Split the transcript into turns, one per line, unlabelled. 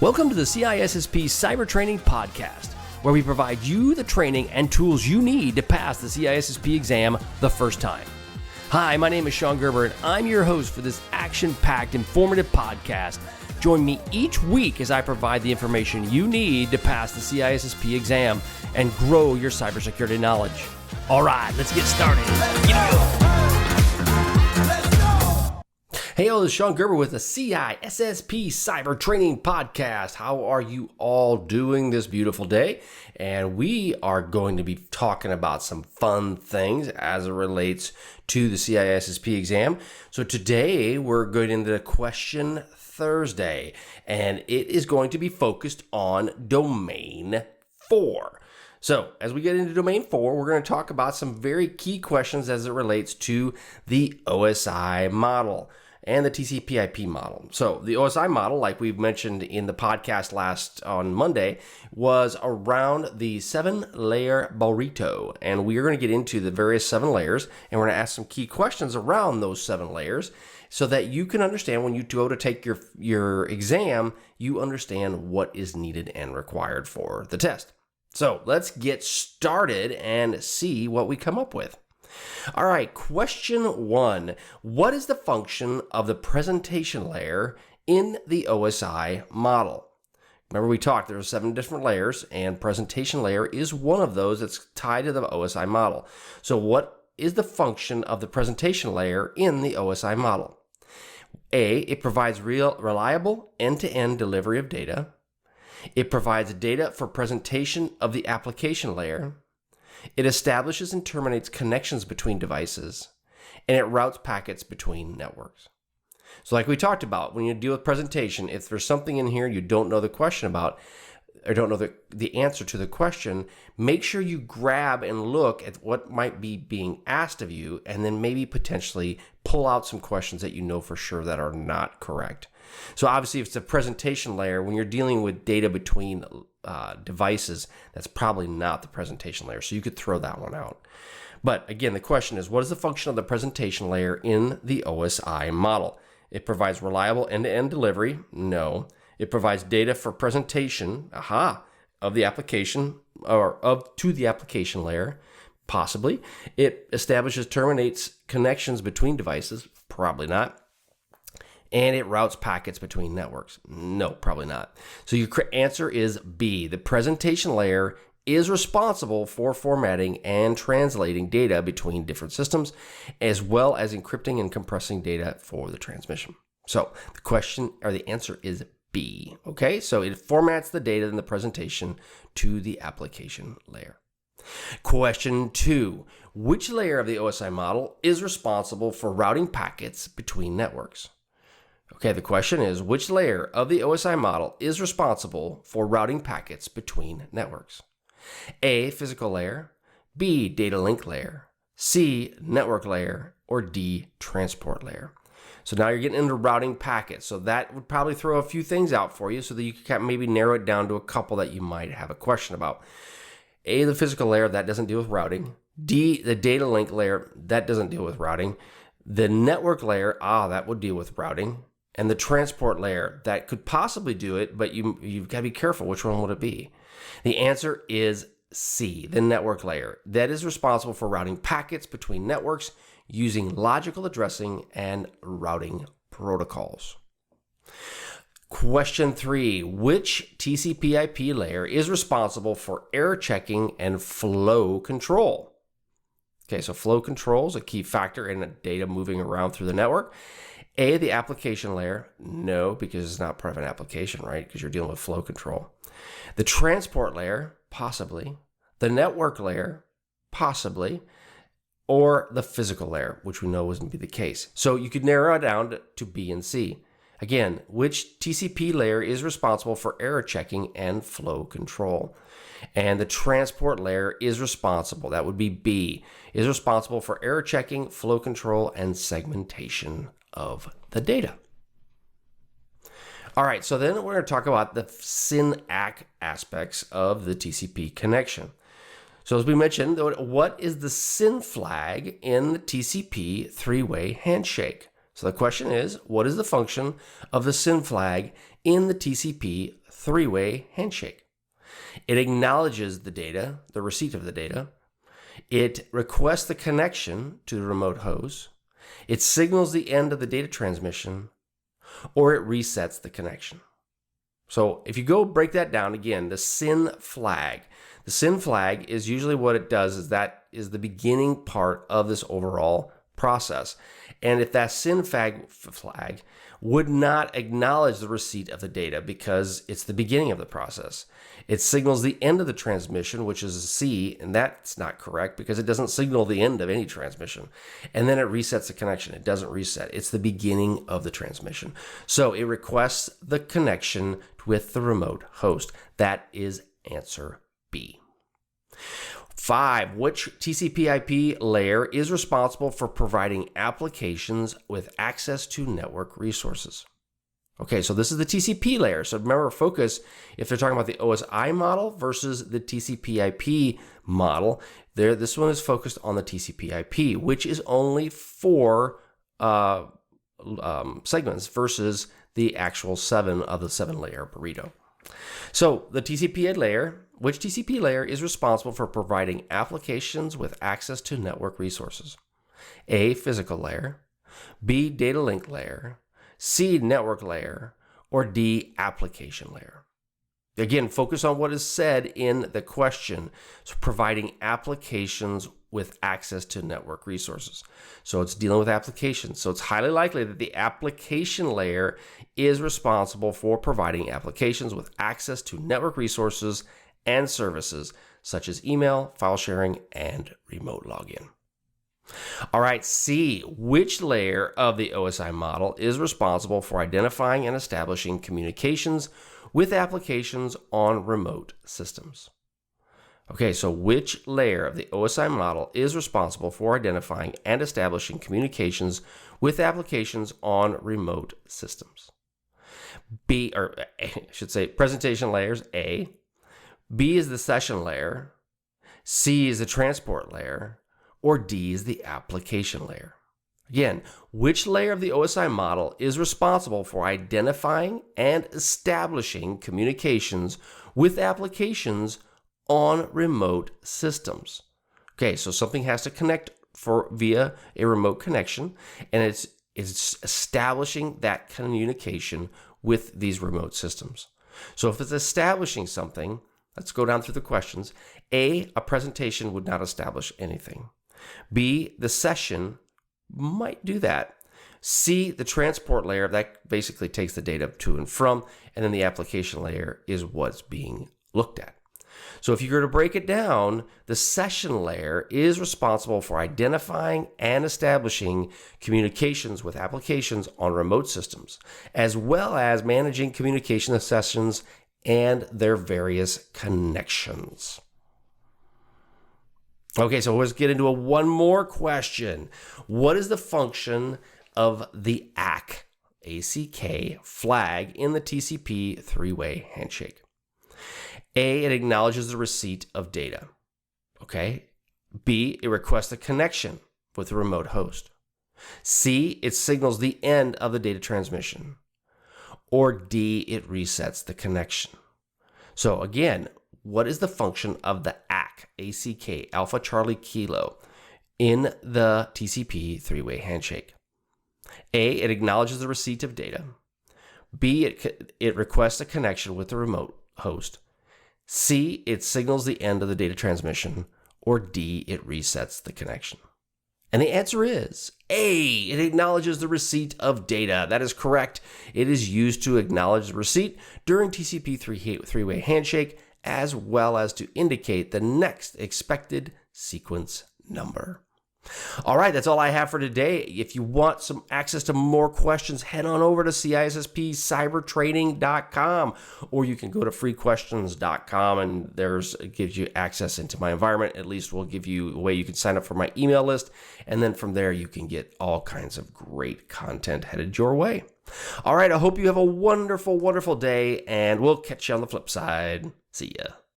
Welcome to the CISSP Cyber Training Podcast, where we provide you the training and tools you need to pass the CISSP exam the first time. Hi, my name is Shon Gerber, and I'm your host for this action-packed, informative podcast. Join me each week as I provide the information you need to pass the CISSP exam and grow your cybersecurity knowledge. All right, let's get started. Hey, this is Shon Gerber with the CISSP Cyber Training Podcast. How are you all doing this beautiful day? And we are going to be talking about some fun things as it relates to the CISSP exam. So today we're going into Question Thursday, and it is going to be focused on Domain 4. So as we get into Domain 4, we're going to talk about some very key questions as it relates to the OSI model and the TCP/IP model. So the OSI model, like we've mentioned in the podcast on Monday, was around the 7-layer burrito. And we are going to get into the various 7 layers, and we're going to ask some key questions around those 7 layers so that you can understand when you go to take your exam, you understand what is needed and required for the test. So let's get started and see what we come up with. All right, question 1. What is the function of the presentation layer in the OSI model? Remember we talked, there are 7 different layers, and presentation layer is one of those that's tied to the OSI model. So what is the function of the presentation layer in the OSI model? A, it provides reliable end-to-end delivery of data. It provides data for presentation of the application layer. It establishes and terminates connections between devices, and it routes packets between networks. So like we talked about, when you deal with presentation, if there's something in here you don't know the question about, or don't know the answer to the question, make sure you grab and look at what might be being asked of you, and then maybe potentially pull out some questions that you know for sure that are not correct. So obviously, if it's a presentation layer, when you're dealing with data between devices, that's probably not the presentation layer. So you could throw that one out. But again, the question is, what is the function of the presentation layer in the OSI model? It provides reliable end-to-end delivery. No. It provides data for presentation, of the application to the application layer, possibly. It establishes, terminates connections between devices, probably not. And it routes packets between networks. No, probably not. So your answer is B. The presentation layer is responsible for formatting and translating data between different systems, as well as encrypting and compressing data for the transmission. So the answer is B. Okay, so it formats the data in the presentation to the application layer. Question 2. Which layer of the OSI model is responsible for routing packets between networks? Okay, the question is, which layer of the OSI model is responsible for routing packets between networks? A, physical layer, B, data link layer, C, network layer, or D, transport layer. So now you're getting into routing packets. So that would probably throw a few things out for you so that you can maybe narrow it down to a couple that you might have a question about. A, the physical layer, that doesn't deal with routing. D, the data link layer, that doesn't deal with routing. The network layer, that would deal with routing. And the transport layer, that could possibly do it, but you've got to be careful. Which one would it be? The answer is C, the network layer. That is responsible for routing packets between networks using logical addressing and routing protocols. Question 3, which TCP/IP layer is responsible for error checking and flow control? Okay, so flow control is a key factor in the data moving around through the network. A, the application layer, no, because it's not part of an application, right? Because you're dealing with flow control. The transport layer, possibly. The network layer, possibly. Or the physical layer, which we know wouldn't be the case. So you could narrow it down to B and C. Again, which TCP layer is responsible for error checking and flow control? And the transport layer is responsible, that would be B, is responsible for error checking, flow control, and segmentation of the data. All right, so then we're going to talk about the SYN-ACK aspects of the TCP connection. So as we mentioned, what is the SYN flag in the TCP three-way handshake? So the question is, what is the function of the SYN flag in the TCP three-way handshake? It acknowledges the data, the receipt of the data. It requests the connection to the remote host. It signals the end of the data transmission, or it resets the connection. So if you go break that down again, the SYN flag. The SYN flag is usually what it does is that is the beginning part of this overall process. And if that SYN flag would not acknowledge the receipt of the data because it's the beginning of the process, it signals the end of the transmission, which is a C, and that's not correct because it doesn't signal the end of any transmission. And then it resets the connection. It doesn't reset. It's the beginning of the transmission. So it requests the connection with the remote host. That is answer B. 5. Which TCP/IP layer is responsible for providing applications with access to network resources? Okay, so this is the TCP layer. So remember, focus, if they're talking about the OSI model versus the TCP/IP model, this one is focused on the TCP/IP, which is only 4 segments versus the actual 7 of the 7-layer burrito. So the TCP layer, which TCP layer is responsible for providing applications with access to network resources? A, physical layer, B, data link layer, C, network layer, or D, application layer. Again, focus on what is said in the question. So providing applications with access to network resources. So it's dealing with applications. So it's highly likely that the application layer is responsible for providing applications with access to network resources and services such as email, file sharing, and remote login. All right, C, which layer of the OSI model is responsible for identifying and establishing communications with applications on remote systems? Okay, so which layer of the OSI model is responsible for identifying and establishing communications with applications on remote systems? B, or I should say presentation layers, A. B is the session layer. C is the transport layer. Or D is the application layer. Again, which layer of the OSI model is responsible for identifying and establishing communications with applications on remote systems? Okay, so something has to connect via a remote connection, and it's establishing that communication with these remote systems. So if it's establishing something, let's go down through the questions. A presentation would not establish anything. B, the session might do that. C, the transport layer, that basically takes the data to and from, and then the application layer is what's being looked at. So if you're going to break it down, the session layer is responsible for identifying and establishing communications with applications on remote systems, as well as managing communication sessions and their various connections. Okay, so let's get into one more question. What is the function of the ACK flag in the TCP three-way handshake? A, it acknowledges the receipt of data. Okay. B, it requests a connection with the remote host. C, it signals the end of the data transmission. Or D, it resets the connection. So again, what is the function of the ACK, Alpha Charlie Kilo, in the TCP three-way handshake? A, it acknowledges the receipt of data. B, it requests a connection with the remote host. C, it signals the end of the data transmission. Or D, it resets the connection. And the answer is A, it acknowledges the receipt of data. That is correct. It is used to acknowledge the receipt during TCP three-way handshake, as well as to indicate the next expected sequence number. All right, that's all I have for today. If you want some access to more questions, head on over to CISSP Cyber Training.com, or you can go to freequestions.com, and it gives you access into my environment. At least we'll give you a way you can sign up for my email list, and then from there you can get all kinds of great content headed your way. All right, I hope you have a wonderful, wonderful day, and we'll catch you on the flip side. See ya.